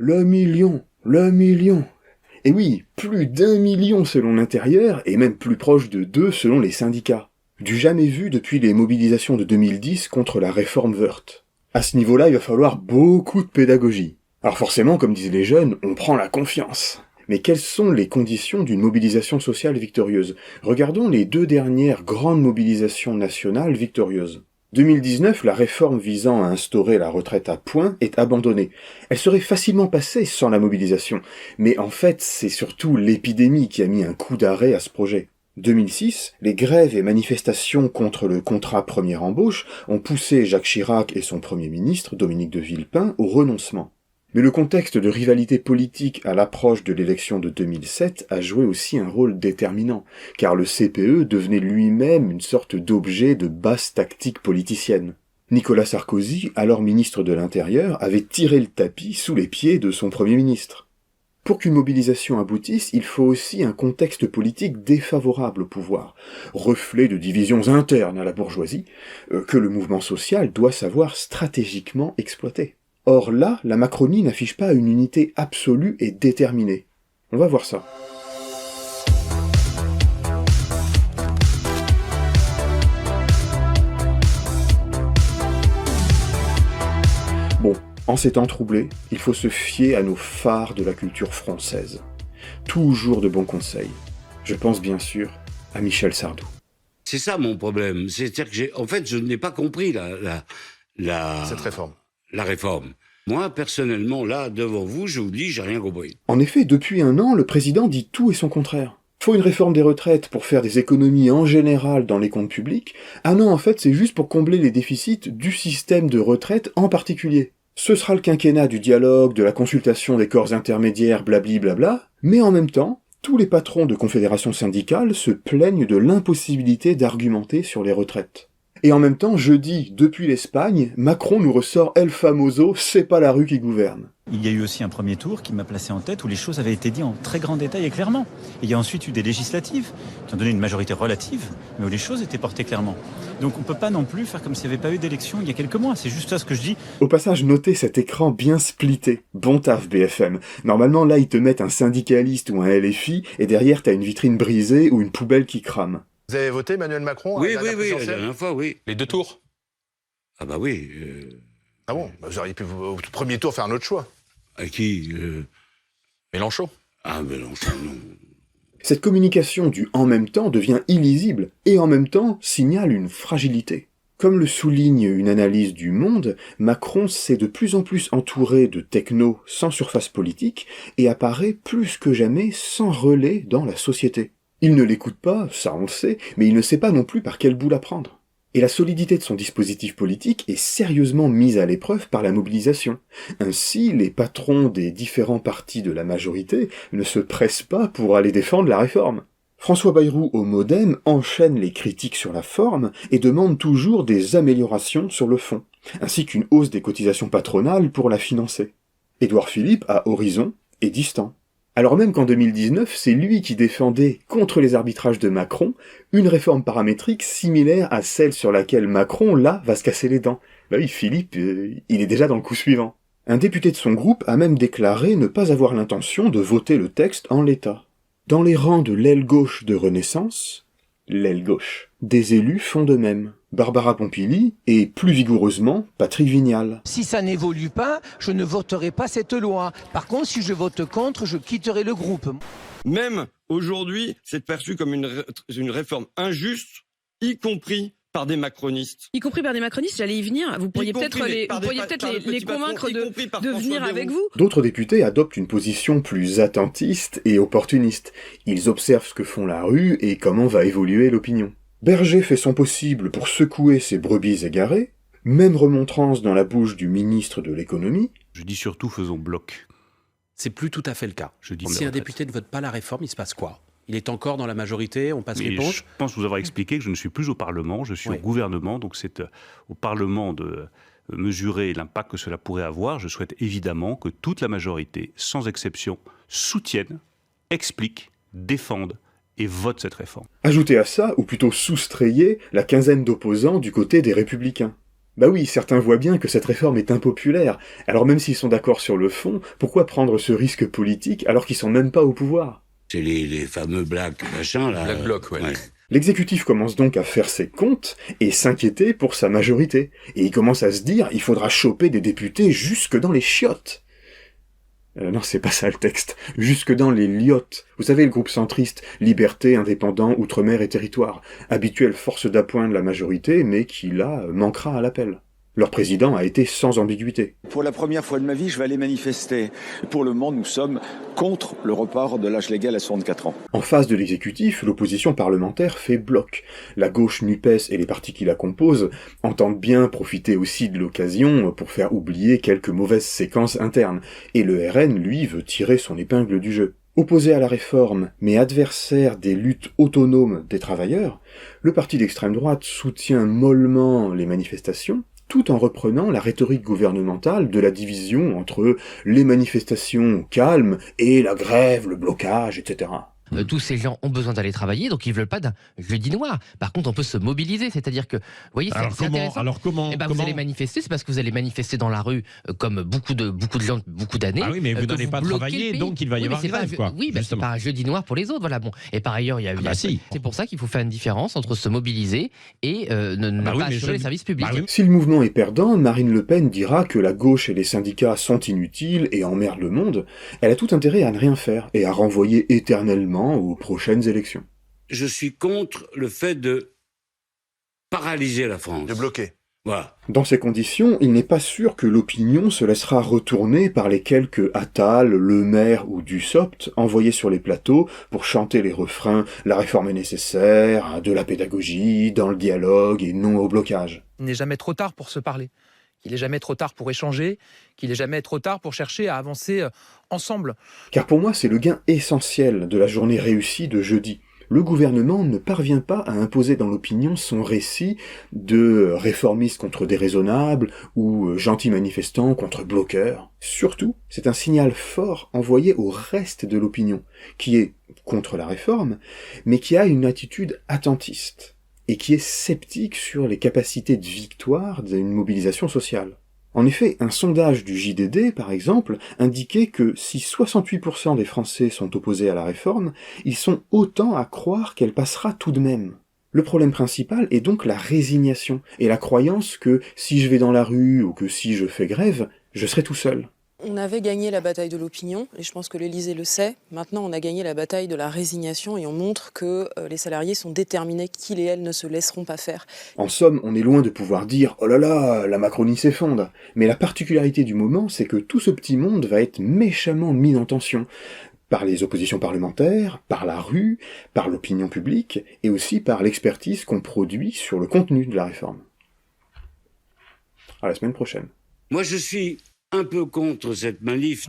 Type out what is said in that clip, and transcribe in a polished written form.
Le million, le million. Et oui, plus d'1 million selon l'intérieur, et même plus proche de 2 selon les syndicats. Du jamais vu depuis les mobilisations de 2010 contre la réforme Woerth. À ce niveau-là, il va falloir beaucoup de pédagogie. Alors forcément, comme disent les jeunes, on prend la confiance. Mais quelles sont les conditions d'une mobilisation sociale victorieuse? Regardons les 2 dernières grandes mobilisations nationales victorieuses. 2019, la réforme visant à instaurer la retraite à points est abandonnée. Elle serait facilement passée sans la mobilisation, mais en fait, c'est surtout l'épidémie qui a mis un coup d'arrêt à ce projet. 2006, les grèves et manifestations contre le contrat première embauche ont poussé Jacques Chirac et son Premier ministre, Dominique de Villepin, au renoncement. Mais le contexte de rivalité politique à l'approche de l'élection de 2007 a joué aussi un rôle déterminant, car le CPE devenait lui-même une sorte d'objet de basse tactique politicienne. Nicolas Sarkozy, alors ministre de l'Intérieur, avait tiré le tapis sous les pieds de son Premier ministre. Pour qu'une mobilisation aboutisse, il faut aussi un contexte politique défavorable au pouvoir, reflet de divisions internes à la bourgeoisie, que le mouvement social doit savoir stratégiquement exploiter. Or là, la Macronie n'affiche pas une unité absolue et déterminée. On va voir ça. Bon, en ces temps troublés, il faut se fier à nos phares de la culture française. Toujours de bons conseils. Je pense bien sûr à Michel Sardou. C'est ça mon problème. C'est-à-dire que je n'ai pas compris cette réforme. La réforme. Moi, personnellement, là, devant vous, je vous dis, j'ai rien compris. En effet, depuis 1 an, le président dit tout et son contraire. Faut une réforme des retraites pour faire des économies en général dans les comptes publics. Ah non, en fait, c'est juste pour combler les déficits du système de retraite en particulier. Ce sera le quinquennat du dialogue, de la consultation des corps intermédiaires, blabli blabla, mais en même temps, tous les patrons de confédérations syndicales se plaignent de l'impossibilité d'argumenter sur les retraites. Et en même temps, jeudi, depuis l'Espagne, Macron nous ressort El Famoso, c'est pas la rue qui gouverne. Il y a eu aussi un premier tour qui m'a placé en tête où les choses avaient été dites en très grand détail et clairement. Et il y a ensuite eu des législatives qui ont donné une majorité relative, mais où les choses étaient portées clairement. Donc on ne peut pas non plus faire comme s'il n'y avait pas eu d'élection il y a quelques mois, c'est juste ça ce que je dis. Au passage, notez cet écran bien splitté. Bon taf BFM. Normalement là, ils te mettent un syndicaliste ou un LFI, et derrière t'as une vitrine brisée ou une poubelle qui crame. Vous avez voté Emmanuel Macron Oui, la dernière fois, oui. Les 2 tours? Ah bah oui. Ah bon? Vous auriez pu au premier tour faire un autre choix. À qui Mélenchon. Ah, Mélenchon, non. Cette communication du « en même temps » devient illisible, et en même temps signale une fragilité. Comme le souligne une analyse du Monde, Macron s'est de plus en plus entouré de technos sans surface politique, et apparaît plus que jamais sans relais dans la société. Il ne l'écoute pas, ça on le sait, mais il ne sait pas non plus par quel bout la prendre. Et la solidité de son dispositif politique est sérieusement mise à l'épreuve par la mobilisation. Ainsi, les patrons des différents partis de la majorité ne se pressent pas pour aller défendre la réforme. François Bayrou au Modem enchaîne les critiques sur la forme et demande toujours des améliorations sur le fond, ainsi qu'une hausse des cotisations patronales pour la financer. Édouard Philippe à Horizon est distant. Alors même qu'en 2019, c'est lui qui défendait, contre les arbitrages de Macron, une réforme paramétrique similaire à celle sur laquelle Macron, là, va se casser les dents. Bah oui, Philippe, il est déjà dans le coup suivant. Un député de son groupe a même déclaré ne pas avoir l'intention de voter le texte en l'état. Dans les rangs de l'aile gauche de Renaissance, l'aile gauche, des élus font de même. Barbara Pompili et, plus vigoureusement, Patrick Vignal. Si ça n'évolue pas, je ne voterai pas cette loi. Par contre, si je vote contre, je quitterai le groupe. Même aujourd'hui, c'est perçu comme une réforme injuste, y compris par des macronistes. Y compris par des macronistes, j'allais y venir. Vous pourriez peut-être les convaincre de venir avec vous. D'autres députés adoptent une position plus attentiste et opportuniste. Ils observent ce que font la rue et comment va évoluer l'opinion. Berger fait son possible pour secouer ses brebis égarées, même remontrance dans la bouche du ministre de l'économie. Je dis surtout faisons bloc. C'est plus tout à fait le cas. Je dis si un député ne vote pas la réforme, il se passe quoi? Il est encore dans la majorité, on passe l'éponge? Je pense vous avoir expliqué que je ne suis plus au Parlement, je suis au gouvernement, donc c'est au Parlement de mesurer l'impact que cela pourrait avoir. Je souhaite évidemment que toute la majorité, sans exception, soutienne, explique, défende et vote cette réforme. Ajoutez à ça, ou plutôt soustrayez, la quinzaine d'opposants du côté des Républicains. Bah oui, certains voient bien que cette réforme est impopulaire, alors même s'ils sont d'accord sur le fond, pourquoi prendre ce risque politique alors qu'ils sont même pas au pouvoir? C'est les fameux black machin là. Black bloc, ouais. L'exécutif commence donc à faire ses comptes et s'inquiéter pour sa majorité. Et il commence à se dire, il faudra choper des députés jusque dans les chiottes. Non, c'est pas ça le texte. Jusque dans les liottes. Vous savez, le groupe centriste, Liberté, Indépendants, Outre-mer et Territoire. Habituelle force d'appoint de la majorité, mais qui, là, manquera à l'appel. Leur président a été sans ambiguïté. Pour la première fois de ma vie, je vais aller manifester. Pour le moment, nous sommes contre le report de l'âge légal à 64 ans. En face de l'exécutif, l'opposition parlementaire fait bloc. La gauche NUPES et les partis qui la composent entendent bien profiter aussi de l'occasion pour faire oublier quelques mauvaises séquences internes. Et le RN, lui, veut tirer son épingle du jeu. Opposé à la réforme, mais adversaire des luttes autonomes des travailleurs, le parti d'extrême droite soutient mollement les manifestations, tout en reprenant la rhétorique gouvernementale de la division entre les manifestations calmes et la grève, le blocage, etc. Tous ces gens ont besoin d'aller travailler, donc ils veulent pas d'un jeudi noir. Par contre, on peut se mobiliser, c'est-à-dire que, vous voyez, c'est intéressant. Alors comment vous allez manifester, c'est parce que vous allez manifester dans la rue comme beaucoup de gens, beaucoup d'années. Ah oui, mais vous n'allez pas travailler, donc il va y avoir grève, quoi. Oui, c'est pas un jeudi noir pour les autres, voilà. Bon, et par ailleurs, il y a eu. C'est pour ça qu'il faut faire une différence entre se mobiliser et ne pas assurer les services publics. Si le mouvement est perdant, Marine Le Pen dira que la gauche et les syndicats sont inutiles et emmerdent le monde. Elle a tout intérêt à ne rien faire et à renvoyer éternellement aux prochaines élections. Je suis contre le fait de paralyser la France. De bloquer. Voilà. Dans ces conditions, il n'est pas sûr que l'opinion se laissera retourner par les quelques Attal, Le Maire ou Dussopt envoyés sur les plateaux pour chanter les refrains « La réforme est nécessaire »,« de la pédagogie »,« dans le dialogue » et « non au blocage ». Il n'est jamais trop tard pour se parler, qu'il n'est jamais trop tard pour échanger, qu'il n'est jamais trop tard pour chercher à avancer ensemble. Car pour moi, c'est le gain essentiel de la journée réussie de jeudi. Le gouvernement ne parvient pas à imposer dans l'opinion son récit de réformistes contre déraisonnables ou gentils manifestants contre bloqueurs. Surtout, c'est un signal fort envoyé au reste de l'opinion, qui est contre la réforme, mais qui a une attitude attentiste, et qui est sceptique sur les capacités de victoire d'une mobilisation sociale. En effet, un sondage du JDD, par exemple, indiquait que si 68% des Français sont opposés à la réforme, ils sont autant à croire qu'elle passera tout de même. Le problème principal est donc la résignation, et la croyance que si je vais dans la rue ou que si je fais grève, je serai tout seul. On avait gagné la bataille de l'opinion, et je pense que l'Élysée le sait. Maintenant, on a gagné la bataille de la résignation, et on montre que les salariés sont déterminés, qu'ils et elles ne se laisseront pas faire. En somme, on est loin de pouvoir dire « Oh là là, la Macronie s'effondre ». Mais la particularité du moment, c'est que tout ce petit monde va être méchamment mis en tension, par les oppositions parlementaires, par la rue, par l'opinion publique, et aussi par l'expertise qu'on produit sur le contenu de la réforme. À la semaine prochaine. Moi, je suis un peu contre cette manif.